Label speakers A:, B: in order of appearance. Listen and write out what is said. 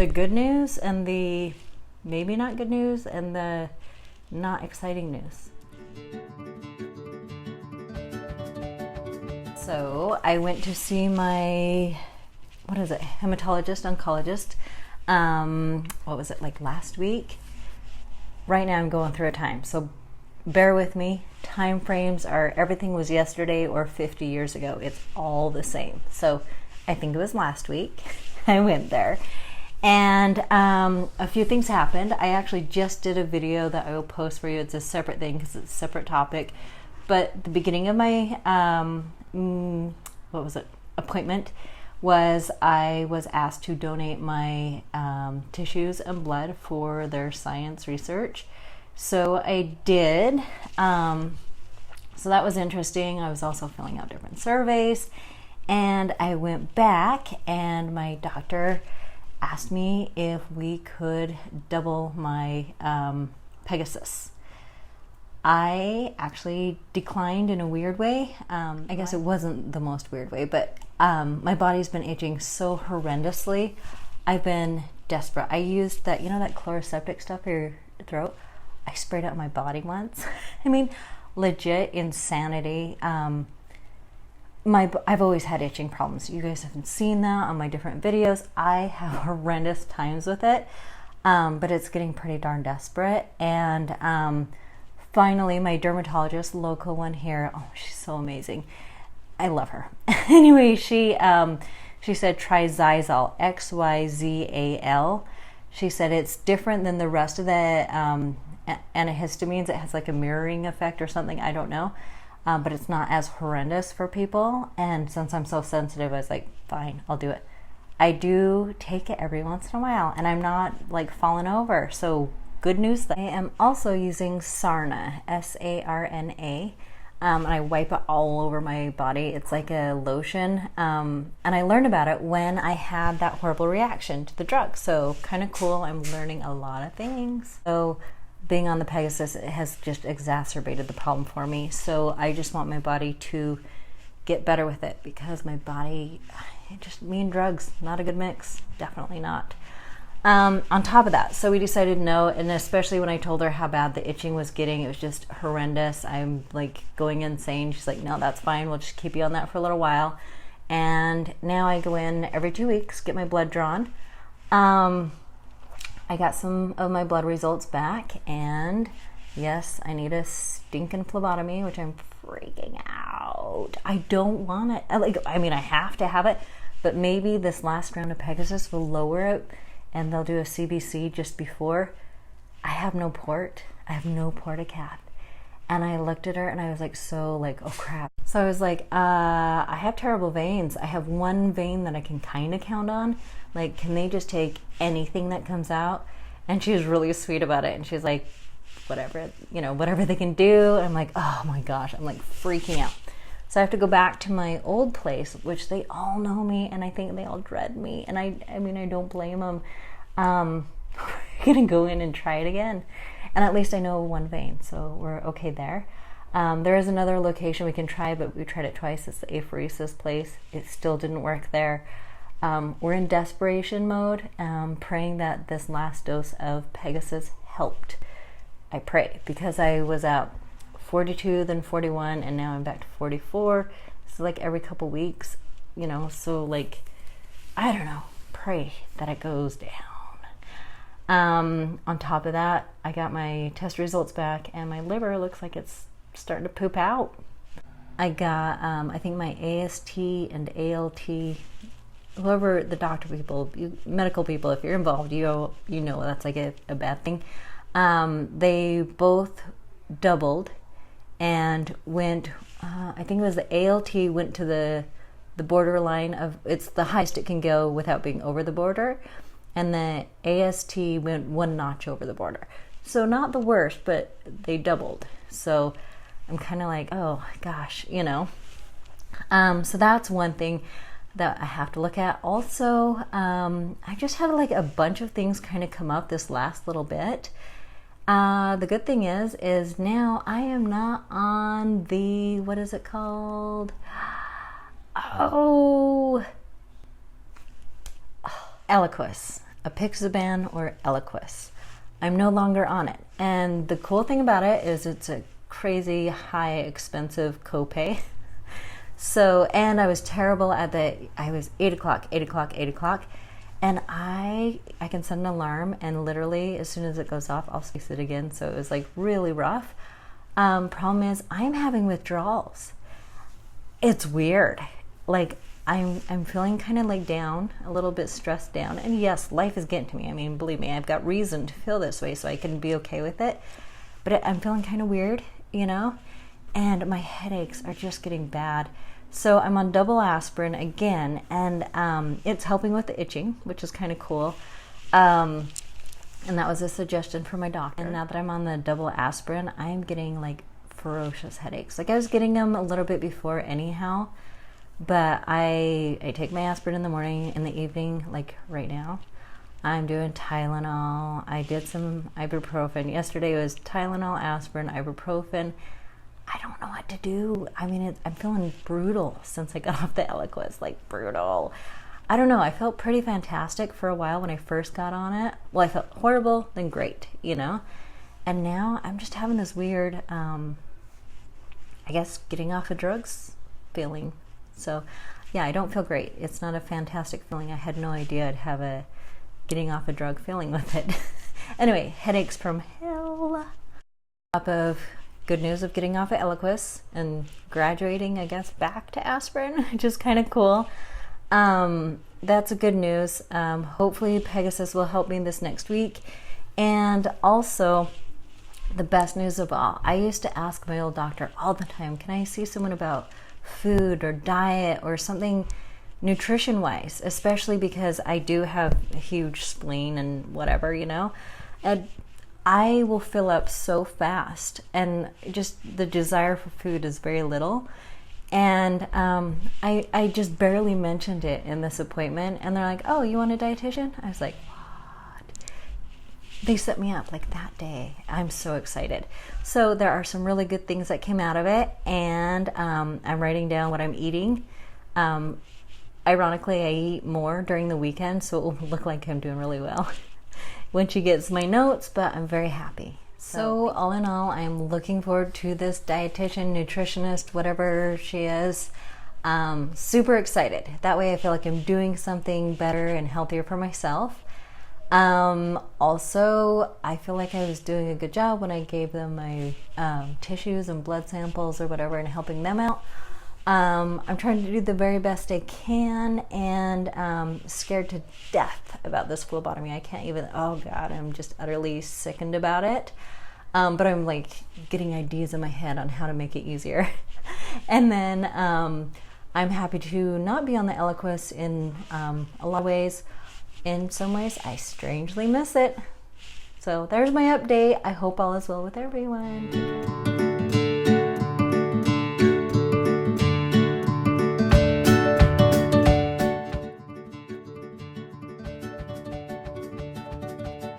A: the good news and the maybe not good news and the not exciting news. So I went to see my, hematologist, oncologist, what was it, like last week? Right now I'm going through a time, so bear with me. Time frames are, everything was yesterday or 50 years ago. It's all the same. So I think it was last week I went there. And a few things happened. I actually just did a video that I will post for you. It's a separate thing because it's a separate topic. But the beginning of my, appointment was I was asked to donate my tissues and blood for their science research. So I did. So that was interesting. I was also filling out different surveys. And I went back and my doctor asked me if we could double my Pegasys. I actually declined in a weird way. I guess it wasn't the most weird way, but my body's been itching so horrendously. I've been desperate. I used that, that chloroseptic stuff for your throat. I sprayed it on my body once. I mean, legit insanity. I've always had itching problems. You guys haven't seen that on my different videos. I have horrendous times with it, but it's getting pretty darn desperate. And finally, my dermatologist, local one here, oh, she's so amazing. I love her. Anyway, she said try Xyzal, Xyzal. She said it's different than the rest of the antihistamines. It has like a mirroring effect or something. I don't know. But it's not as horrendous for people. And since I'm so sensitive, I was like, fine, I'll do it. I do take it every once in a while, and I'm not like falling over. So good news. I am also using Sarna, S-A-R-N-A. And I wipe it all over my body. It's like a lotion. And I learned about it when I had that horrible reaction to the drug. So kind of cool. I'm learning a lot of things. So being on the Pegasys, it has just exacerbated the problem for me. So I just want my body to get better with it because my body, me and drugs, not a good mix. Definitely not. On top of that, so we decided no, and especially when I told her how bad the itching was getting, it was just horrendous. I'm like going insane. She's like, no, that's fine. We'll just keep you on that for a little while. And now I go in every 2 weeks, get my blood drawn. I got some of my blood results back, and yes, I need a stinking phlebotomy, which I'm freaking out. I don't want it. I have to have it, but maybe this last round of Pegasys will lower it, and they'll do a CBC just before. I have no port. I have no Portacath. And I looked at her and I was like, oh crap. So I was like, I have terrible veins. I have one vein that I can kind of count on. Like, can they just take anything that comes out? And she was really sweet about it. And she's like, whatever they can do. And I'm like, oh my gosh, I'm like freaking out. So I have to go back to my old place, which they all know me, and I think they all dread me. And I don't blame them. We're gonna go in and try it again. And at least I know one vein, so we're okay there. There is another location we can try, but we tried it twice. It's the apheresis place. It still didn't work there. We're in desperation mode, praying that this last dose of Pegasys helped. I pray, because I was at 42, then 41, and now I'm back to 44. So like every couple weeks, so like, I don't know, pray that it goes down. On top of that, I got my test results back, and my liver looks like it's starting to poop out. I got, I think my AST and ALT, whoever the doctor people, medical people, if you're involved, you know that's like a bad thing. They both doubled and went, I think it was the ALT went to the borderline of, it's the highest it can go without being over the border. And the AST went one notch over the border. So not the worst, but they doubled. So I'm kind of like, oh gosh, So that's one thing that I have to look at. Also, I just had like a bunch of things kind of come up this last little bit. The good thing is now I am not on the, what is it called? Eliquis. apixaban or Eliquis. I'm no longer on it. And the cool thing about it is it's a crazy high expensive copay. So, and I was terrible at I was 8 o'clock, and I can set an alarm, and literally as soon as it goes off, I'll cease it again. So it was like really rough. Problem is I'm having withdrawals. It's weird. Like I'm feeling kind of like down, a little bit stressed down. And yes, life is getting to me. I mean, believe me, I've got reason to feel this way so I can be okay with it. But I'm feeling kind of weird, you know? And my headaches are just getting bad. So I'm on double aspirin again, and it's helping with the itching, which is kind of cool. And that was a suggestion from my doctor. And now that I'm on the double aspirin, I'm getting like ferocious headaches. Like I was getting them a little bit before anyhow, but I take my aspirin in the morning, in the evening, like right now. I'm doing Tylenol. I did some ibuprofen. Yesterday was Tylenol, aspirin, ibuprofen. I don't know what to do. I mean, I'm feeling brutal since I got off the Eliquis, like brutal. I don't know. I felt pretty fantastic for a while when I first got on it. Well, I felt horrible, then great, you know? And now I'm just having this weird, I guess, getting off of drugs feeling. So, yeah, I don't feel great. It's not a fantastic feeling. I had no idea I'd have a getting off a drug feeling with it. Anyway, headaches from hell. Top of good news of getting off of Eliquis and graduating, I guess, back to aspirin, which is kind of cool. That's a good news. Hopefully Pegasys will help me this next week. And also, the best news of all, I used to ask my old doctor all the time, can I see someone about food or diet or something nutrition wise, especially because I do have a huge spleen and whatever, you know, and I will fill up so fast, and just the desire for food is very little. And I just barely mentioned it in this appointment, and they're like, oh, you want a dietitian? I was like, what? They set me up like that day. I'm so excited. So there are some really good things that came out of it, and I'm writing down what I'm eating. Ironically, I eat more during the weekend, so it will look like I'm doing really well when she gets my notes, but I'm very happy. So all in all, I'm looking forward to this dietitian, nutritionist, whatever she is. Super excited. That way I feel like I'm doing something better and healthier for myself. Also, I feel like I was doing a good job when I gave them my tissues and blood samples or whatever and helping them out. I'm trying to do the very best I can, and scared to death about this phlebotomy. I can't even, oh God, I'm just utterly sickened about it. But I'm like getting ideas in my head on how to make it easier. And then I'm happy to not be on the Eliquis in a lot of ways. In some ways, I strangely miss it. So there's my update. I hope all is well with everyone.